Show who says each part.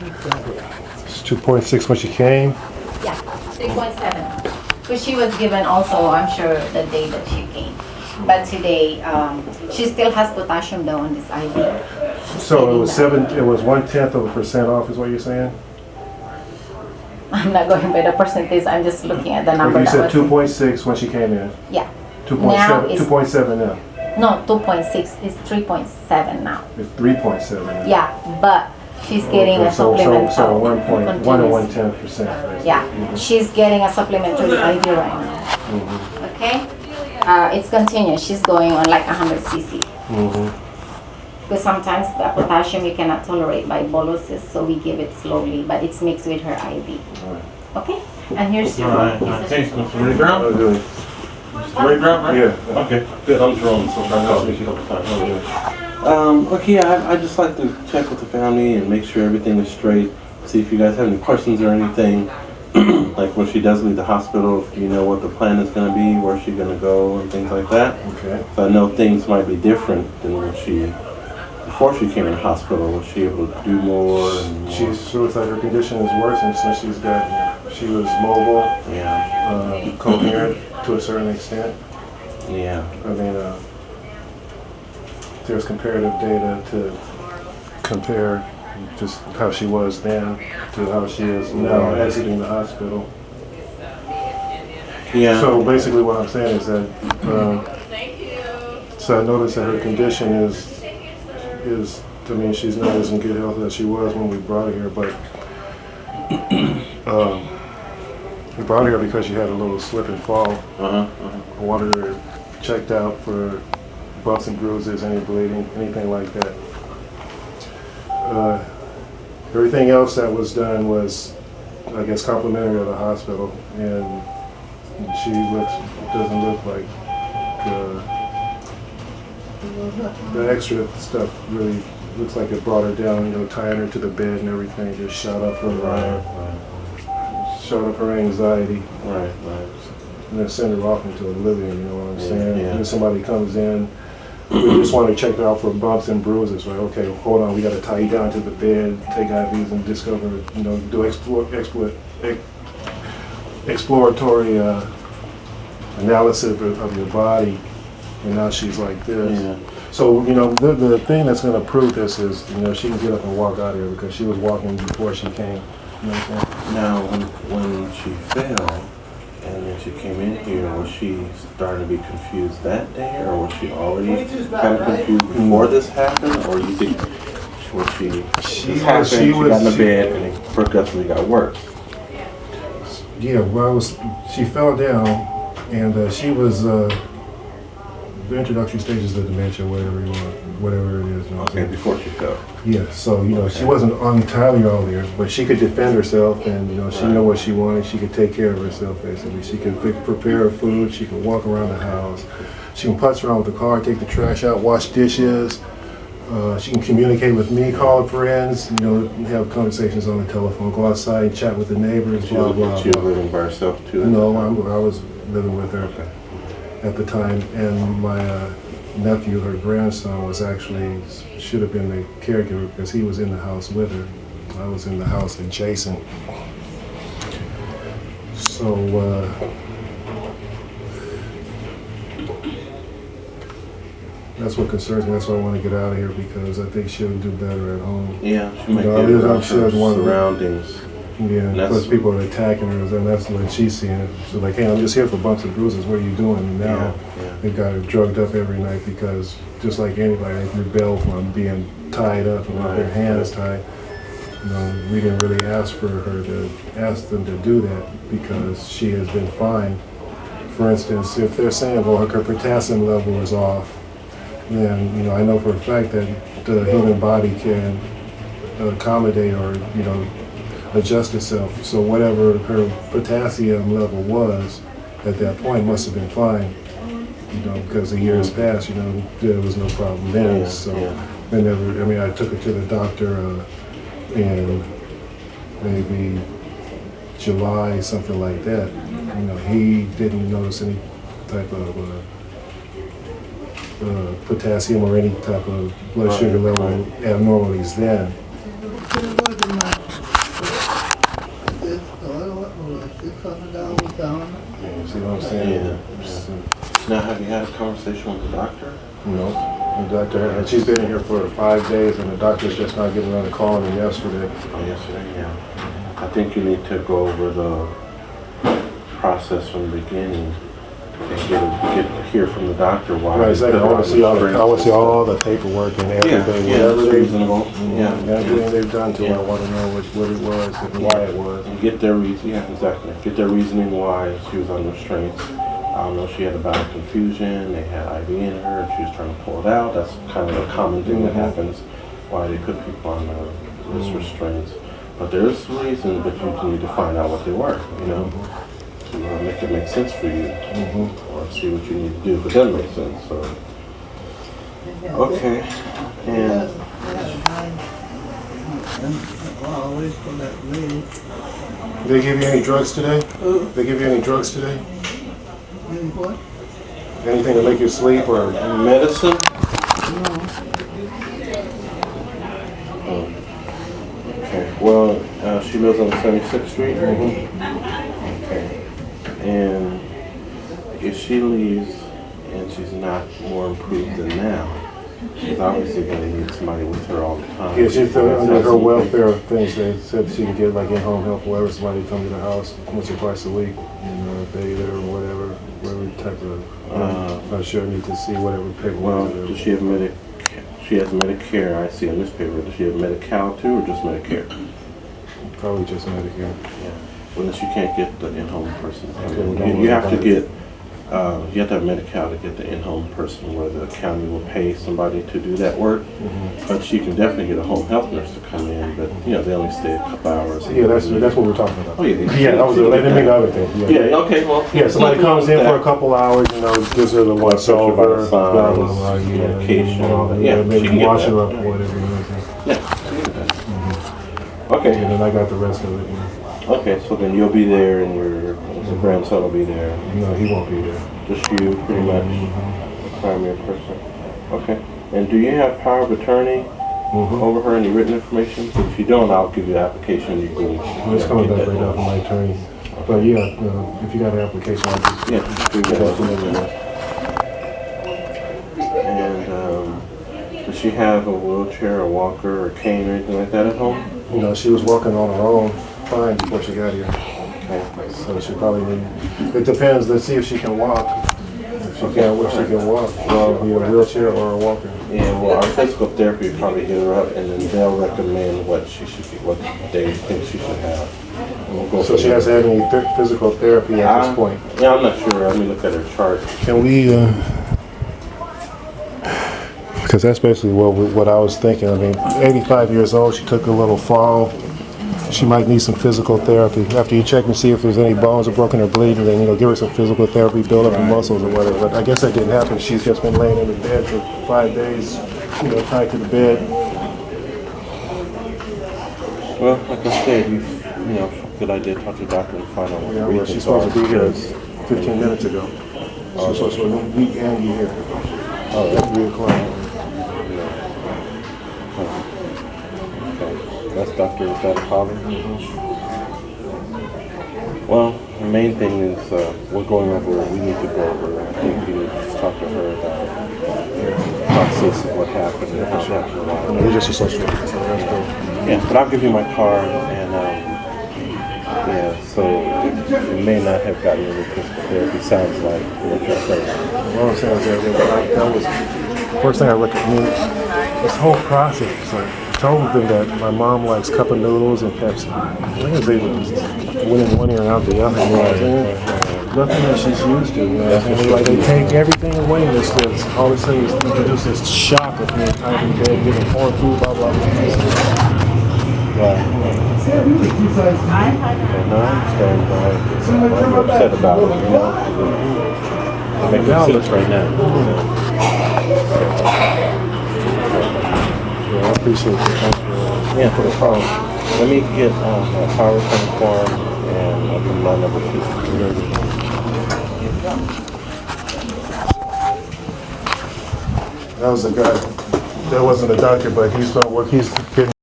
Speaker 1: It's 2.6 when she came.
Speaker 2: Yeah, 3.7. Because she was given also, I'm sure, the day that she came. But today, she still has potassium though on this IV.
Speaker 1: So it was 0.1% off, is what you're saying?
Speaker 2: I'm not going by the percentage. I'm just looking at the number.
Speaker 1: You said 2.6 when she came in.
Speaker 2: Yeah.
Speaker 1: 2.7. 2.7 now.
Speaker 2: No, 2.6. It's 3.7 now.
Speaker 1: It's 3.7 now.
Speaker 2: Yeah, but she's getting a supplement.
Speaker 1: So 1 and 1/10%.
Speaker 2: Yeah, she's getting a supplementary IV right now. Okay. It's continuous. She's going on like 100 cc. Because sometimes the potassium you cannot tolerate by boluses, so we give it slowly, but it's mixed with her IV. Okay? And here's your
Speaker 3: Thanks, Mr. Ray Brown. Ray Brown, right?
Speaker 1: Yeah.
Speaker 3: Okay, good. I'm Jerome, so I'll meet you a couple times. Okay, I just like to check with the family and make sure everything is straight. See if you guys have any questions or anything. Like when she does leave the hospital, if you know what the plan is going to be, where she's going to go, and things like that.
Speaker 1: Okay.
Speaker 3: So I know things might be different than when before she came in the hospital. Was she able to do more? And more?
Speaker 1: She looks like her condition is worse, and since she was mobile, coherent to a certain extent.
Speaker 3: Yeah.
Speaker 1: I mean, there's comparative data to compare just how she was then to how she is now exiting the hospital.
Speaker 3: Yeah.
Speaker 1: So basically what I'm saying is that, so I noticed that her condition is, I mean, she's not as in good health as she was when we brought her here, but we brought her here because she had a little slip and fall. I wanted her checked out for bumps and bruises, any bleeding, anything like that. Everything else that was done was, I guess, complimentary of the hospital, and she doesn't look like the extra stuff really looks like it brought her down, you know, tying her to the bed and everything, just shot up her anxiety.
Speaker 3: Right.
Speaker 1: And then send her off into oblivion, you know what I'm saying?
Speaker 3: Yeah.
Speaker 1: And then somebody comes in, we just want to check her out for bumps and bruises, right? Okay, hold on, we got to tie you down to the bed, take IVs and discover, you know, do exploratory analysis of your body, and now she's like this.
Speaker 3: Yeah.
Speaker 1: So, you know, the thing that's going to prove this is, you know, she can get up and walk out of here because she was walking before she came. You know what I'm saying?
Speaker 3: Now, when she fell and then she came in here, was she starting to be confused that day, or was she already kind of confused before this happened, or you think she got in the bed and it progressively got worse?
Speaker 1: Yeah, well, she fell down, and she was the introductory stages of dementia, whatever it is. You know,
Speaker 3: okay, before she fell.
Speaker 1: Yeah, so, you know, she wasn't entirely all there, but she could defend herself, and, you know, she knew what she wanted. She could take care of herself, basically. She could prepare her food. She could walk around the house. She can putz around with the car, take the trash out, wash dishes. She can communicate with me, call her friends, you know, have conversations on the telephone, go outside and chat with the neighbors, blah, blah,
Speaker 3: She was living by herself, too?
Speaker 1: No, I was living with her at the time, and my nephew, her grandson, should have been the caregiver because he was in the house with her. I was in the house adjacent. So, that's what concerns me. That's why I want to get out of here, because I think she'll do better at home.
Speaker 3: Yeah, she might get around her surroundings.
Speaker 1: Yeah, plus people are attacking her, and that's what she's seeing. She's like, hey, I'm just here for bumps and bruises. What are you doing? And now they got her drugged up every night because, just like anybody, they rebel from being tied up and with their hands tied. You know, we didn't really ask them to do that because she has been fine. For instance, if they're saying, well, her potassium level is off, then, you know, I know for a fact that the human body can accommodate or, you know, adjust itself. So whatever her potassium level was at that point must have been fine, you know, because the years passed, you know, there was no problem then. I took her to the doctor in maybe July, something like that. You know, he didn't notice any type of potassium or any type of blood sugar level abnormalities then. Yeah, see what I'm saying?
Speaker 3: Yeah. Now, have you had a conversation with the doctor?
Speaker 1: No. The doctor, and she's been in here for 5 days, and the doctor's just not getting around to calling me yesterday.
Speaker 3: Oh, yesterday, yeah. I think you need to go over the process from the beginning and hear from the doctor why.
Speaker 1: Right, exactly. I want to see all the paperwork and everything.
Speaker 3: Yeah, that's reasonable. Yeah,
Speaker 1: everything they've done to her. I want to know what it was and why it was.
Speaker 3: And get their reason. Yeah, exactly. Get their reasoning why she was on restraints. I don't know. She had a bowel confusion. They had IV in her, and she was trying to pull it out. That's kind of a common thing that happens. Why they put people on wrist restraints. But there's a reason, but you need to find out what they were. You know. To make it make sense for you, or see what you need to do, but that makes sense. So, okay, and
Speaker 1: they give you any drugs today? They give you any drugs today?
Speaker 4: What?
Speaker 1: Anything to make you sleep or
Speaker 3: medicine? Okay. Well, she lives on 76th Street. Okay. And if she leaves and she's not more improved than now, she's obviously going to need somebody with her all the time.
Speaker 1: yeah, she's under her welfare things. They said she can get like in-home help, wherever somebody come to the house once or twice a week, bathe her or whatever type of. I'm not sure. I need to see whatever paperwork.
Speaker 3: Well, does she have She has Medicare. I see on this paper. Does she have Medi-Cal too, or just Medicare?
Speaker 1: Probably just Medicare.
Speaker 3: Yeah. Well, then she can't get the in-home person.
Speaker 1: Okay,
Speaker 3: you have to get. You have to have Medi-Cal to get the in-home person, where the county will pay somebody to do that work. But she can definitely get a home health nurse to come in. But they only stay a couple hours.
Speaker 1: Yeah, that's what we're talking about.
Speaker 3: Oh yeah.
Speaker 1: That was the other thing.
Speaker 3: Yeah. Okay. Well.
Speaker 1: Yeah. Somebody comes in for a couple hours, gives her the once over, blah blah blah,
Speaker 3: medication,
Speaker 1: all that. Yeah, maybe wash her up or whatever.
Speaker 3: Okay.
Speaker 1: And then I got the rest of it.
Speaker 3: Okay, so then you'll be there, and your grandson will be there.
Speaker 1: No, he won't be there.
Speaker 3: Just you, pretty much, the primary person. Okay. And do you have power of attorney over her, any written information? If you don't, I'll give you the application. You can.
Speaker 1: It's coming back right now from my attorney. But yeah, if you got an application, I'll just
Speaker 3: we get that to you. And does she have a wheelchair, a walker, or a cane, or anything like that at home?
Speaker 1: She was walking on her own fine before she got here.
Speaker 3: Okay.
Speaker 1: So she probably need. It depends. Let's see if she can walk. If she can walk, well, be a wheelchair or a walker.
Speaker 3: Yeah, well, our physical therapy would probably get her up, and then they'll recommend what they think she should have.
Speaker 1: So she has to have any physical therapy at this point?
Speaker 3: Yeah, I'm not sure. Let me look at her chart.
Speaker 1: Can we? Because that's basically what I was thinking. I mean, 85 years old. She took a little fall. She might need some physical therapy. After you check and see if there's any bones are broken or bleeding, then give her some physical therapy, build up the muscles or whatever. But I guess that didn't happen. She's just been laying in the bed for 5 days, tied to the bed.
Speaker 3: Well, like I said, good idea to talk to the doctor and find out what the reasons
Speaker 1: she's supposed to be here 15 minutes ago. She's supposed to meet Andy here at 3 o'clock.
Speaker 3: That's Dr. Holly. Well, the main thing is we're going over. We need to go over. I think you need to just talk to her about the process of what happened and how it happened.
Speaker 1: We're just a social worker, so that's cool.
Speaker 3: Yeah, but I'll give you my card, and so it may not have gotten any physical therapy. Sounds like what you're saying.
Speaker 1: Well, I'm saying that was the first thing I looked at. This whole process. I told them that my mom likes cup of noodles and Pepsi. I was able to win in one ear and out the other. Nothing that she's used to. Like they take everything away. All they say is introduce this shock of being tied in bed, getting corn food, blah blah blah.
Speaker 3: I'm upset about it. It makes sense right now.
Speaker 1: I appreciate it.
Speaker 3: Yeah, for the call. Let me get a power attorney form, and I'll give you my number too.
Speaker 1: That was the guy. That wasn't a doctor, but he's going to work. He's getting